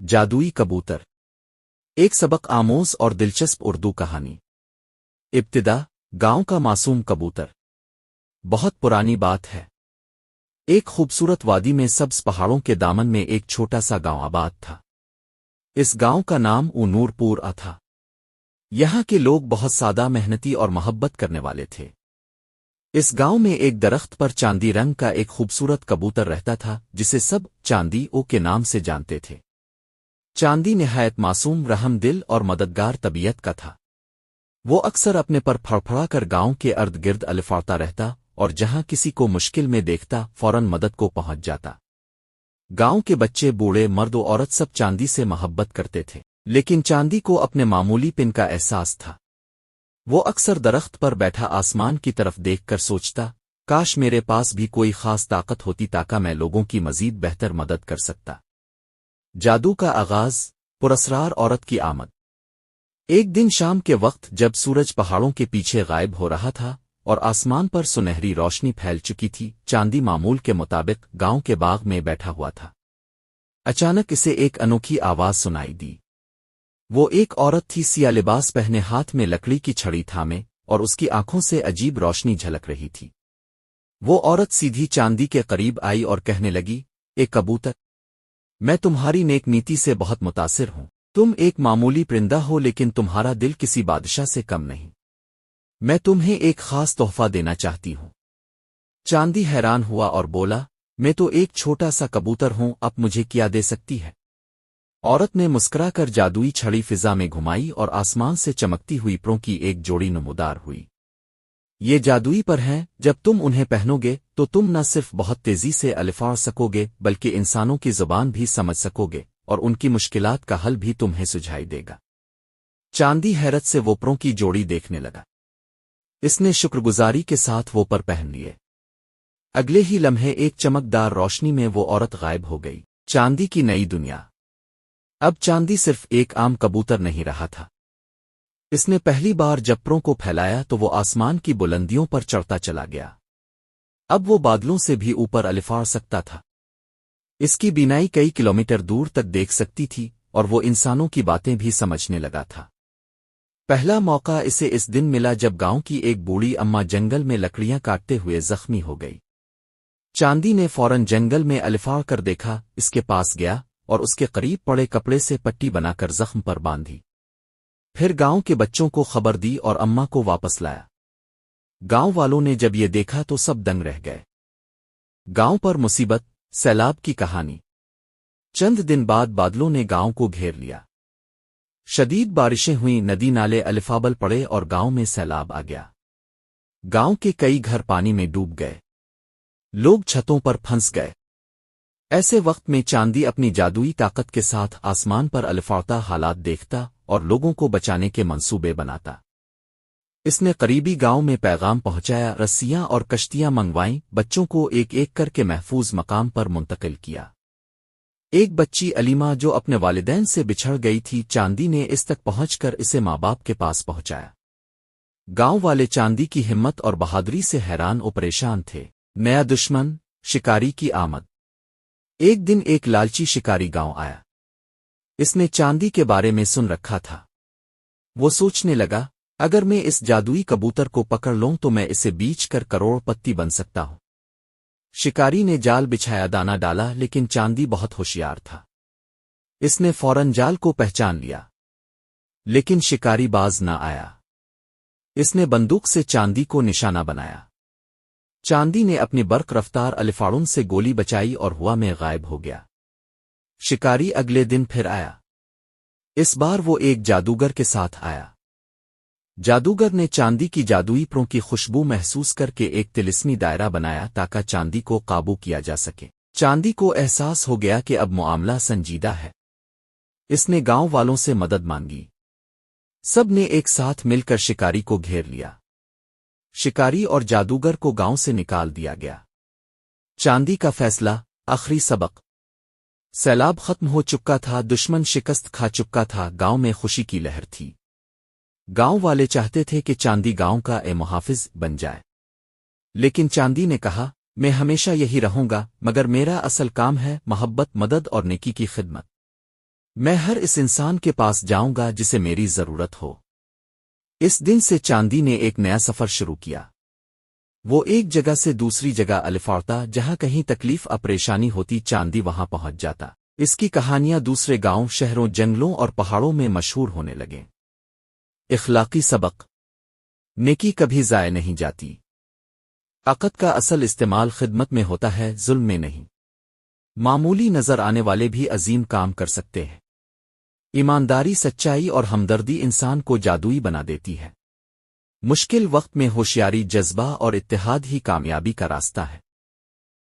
جادوئی کبوتر ایک سبق آموز اور دلچسپ اردو کہانی۔ ابتدا گاؤں کا معصوم کبوتر۔ بہت پرانی بات ہے۔ ایک خوبصورت وادی میں سبز پہاڑوں کے دامن میں ایک چھوٹا سا گاؤں آباد تھا۔ اس گاؤں کا نام نور پور تھا۔ یہاں کے لوگ بہت سادہ، محنتی اور محبت کرنے والے تھے۔ اس گاؤں میں ایک درخت پر چاندی رنگ کا ایک خوبصورت کبوتر رہتا تھا، جسے سب چاندی او کے نام سے جانتے تھے۔ چاندی نہایت معصوم، رحم دل اور مددگار طبیعت کا تھا۔ وہ اکثر اپنے پر پھڑپھڑا کر گاؤں کے ارد گرد الفاڑتا رہتا اور جہاں کسی کو مشکل میں دیکھتا فوراً مدد کو پہنچ جاتا۔ گاؤں کے بچے، بوڑھے، مرد و عورت سب چاندی سے محبت کرتے تھے، لیکن چاندی کو اپنے معمولی پن کا احساس تھا۔ وہ اکثر درخت پر بیٹھا آسمان کی طرف دیکھ کر سوچتا، کاش میرے پاس بھی کوئی خاص طاقت ہوتی تاکہ میں لوگوں کی مزید بہتر مدد کر سکتا۔ جادو کا آغاز، پراسرار عورت کی آمد۔ ایک دن شام کے وقت جب سورج پہاڑوں کے پیچھے غائب ہو رہا تھا اور آسمان پر سنہری روشنی پھیل چکی تھی، چاندی معمول کے مطابق گاؤں کے باغ میں بیٹھا ہوا تھا۔ اچانک اسے ایک انوکھی آواز سنائی دی۔ وہ ایک عورت تھی، سیاہ لباس پہنے، ہاتھ میں لکڑی کی چھڑی تھامے، اور اس کی آنکھوں سے عجیب روشنی جھلک رہی تھی۔ وہ عورت سیدھی چاندی کے قریب آئی اور کہنے لگی، اے کبوتر، میں تمہاری نیک نیتی سے بہت متاثر ہوں۔ تم ایک معمولی پرندہ ہو، لیکن تمہارا دل کسی بادشاہ سے کم نہیں۔ میں تمہیں ایک خاص تحفہ دینا چاہتی ہوں۔ چاندی حیران ہوا اور بولا، میں تو ایک چھوٹا سا کبوتر ہوں، اب مجھے کیا دے سکتی ہے؟ عورت نے مسکرا کر جادوئی چھڑی فضا میں گھمائی اور آسمان سے چمکتی ہوئی پروں کی ایک جوڑی نمودار ہوئی۔ یہ جادوئی پر ہیں، جب تم انہیں پہنو گے تو تم نہ صرف بہت تیزی سے الفاڑ سکو گے بلکہ انسانوں کی زبان بھی سمجھ سکو گے، اور ان کی مشکلات کا حل بھی تمہیں سجھائی دے گا۔ چاندی حیرت سے وہ پروں کی جوڑی دیکھنے لگا۔ اس نے شکرگزاری کے ساتھ وہ پر پہن لیے۔ اگلے ہی لمحے ایک چمکدار روشنی میں وہ عورت غائب ہو گئی۔ چاندی کی نئی دنیا۔ اب چاندی صرف ایک عام کبوتر نہیں رہا تھا۔ اس نے پہلی بار جب پروں کو پھیلایا تو وہ آسمان کی بلندیوں پر چڑھتا چلا گیا۔ اب وہ بادلوں سے بھی اوپر الفاڑ سکتا تھا۔ اس کی بینائی کئی کلومیٹر دور تک دیکھ سکتی تھی اور وہ انسانوں کی باتیں بھی سمجھنے لگا تھا۔ پہلا موقع اسے اس دن ملا جب گاؤں کی ایک بوڑھی اماں جنگل میں لکڑیاں کاٹتے ہوئے زخمی ہو گئی۔ چاندی نے فوراً جنگل میں الفاڑ کر دیکھا، اس کے پاس گیا اور اس کے قریب پڑے کپڑے سے پٹی بنا کر زخم پر باندھی۔ پھر گاؤں کے بچوں کو خبر دی اور اماں کو واپس لایا۔ گاؤں والوں نے جب یہ دیکھا تو سب دنگ رہ گئے۔ گاؤں پر مصیبت، سیلاب کی کہانی۔ چند دن بعد بادلوں نے گاؤں کو گھیر لیا۔ شدید بارشیں ہوئیں، ندی نالے الفابل پڑے اور گاؤں میں سیلاب آ گیا۔ گاؤں کے کئی گھر پانی میں ڈوب گئے۔ لوگ چھتوں پر پھنس گئے۔ ایسے وقت میں چاندی اپنی جادوئی طاقت کے ساتھ آسمان پر الفاڑتا حالات دیکھتا اور لوگوں کو بچانے کے منصوبے بناتا۔ اس نے قریبی گاؤں میں پیغام پہنچایا، رسیاں اور کشتیاں منگوائیں، بچوں کو ایک ایک کر کے محفوظ مقام پر منتقل کیا۔ ایک بچی علیمہ جو اپنے والدین سے بچھڑ گئی تھی، چاندی نے اس تک پہنچ کر اسے ماں باپ کے پاس پہنچایا۔ گاؤں والے چاندی کی ہمت اور بہادری سے حیران و پریشان تھے۔ نیا دشمن، شکاری کی آمد۔ ایک دن ایک لالچی شکاری گاؤں آیا۔ اس نے چاندی کے بارے میں سن رکھا تھا۔ وہ سوچنے لگا، اگر میں اس جادوئی کبوتر کو پکڑ لوں تو میں اسے بیچ کر کروڑ پتی بن سکتا ہوں۔ شکاری نے جال بچھایا، دانا ڈالا، لیکن چاندی بہت ہوشیار تھا۔ اس نے فوراً جال کو پہچان لیا، لیکن شکاری باز نہ آیا۔ اس نے بندوق سے چاندی کو نشانہ بنایا۔ چاندی نے اپنی برق رفتار الفاڑوں سے گولی بچائی اور ہوا میں غائب ہو گیا۔ شکاری اگلے دن پھر آیا۔ اس بار وہ ایک جادوگر کے ساتھ آیا۔ جادوگر نے چاندی کی جادوئی پروں کی خوشبو محسوس کر کے ایک طلسمی دائرہ بنایا تاکہ چاندی کو قابو کیا جا سکے۔ چاندی کو احساس ہو گیا کہ اب معاملہ سنجیدہ ہے۔ اس نے گاؤں والوں سے مدد مانگی۔ سب نے ایک ساتھ مل کر شکاری کو گھیر لیا۔ شکاری اور جادوگر کو گاؤں سے نکال دیا گیا۔ چاندی کا فیصلہ، آخری سبق۔ سیلاب ختم ہو چکا تھا، دشمن شکست کھا چکا تھا، گاؤں میں خوشی کی لہر تھی۔ گاؤں والے چاہتے تھے کہ چاندی گاؤں کا محافظ بن جائے، لیکن چاندی نے کہا، میں ہمیشہ یہی رہوں گا، مگر میرا اصل کام ہے محبت، مدد اور نیکی کی خدمت۔ میں ہر اس انسان کے پاس جاؤں گا جسے میری ضرورت ہو۔ اس دن سے چاندی نے ایک نیا سفر شروع کیا۔ وہ ایک جگہ سے دوسری جگہ الفاڑتا، جہاں کہیں تکلیف پریشانی ہوتی چاندی وہاں پہنچ جاتا۔ اس کی کہانیاں دوسرے گاؤں، شہروں، جنگلوں اور پہاڑوں میں مشہور ہونے لگیں۔ اخلاقی سبق: نیکی کبھی ضائع نہیں جاتی۔ عقد کا اصل استعمال خدمت میں ہوتا ہے، ظلم میں نہیں۔ معمولی نظر آنے والے بھی عظیم کام کر سکتے ہیں۔ ایمانداری، سچائی اور ہمدردی انسان کو جادوئی بنا دیتی ہے۔ مشکل وقت میں ہوشیاری، جذبہ اور اتحاد ہی کامیابی کا راستہ ہے۔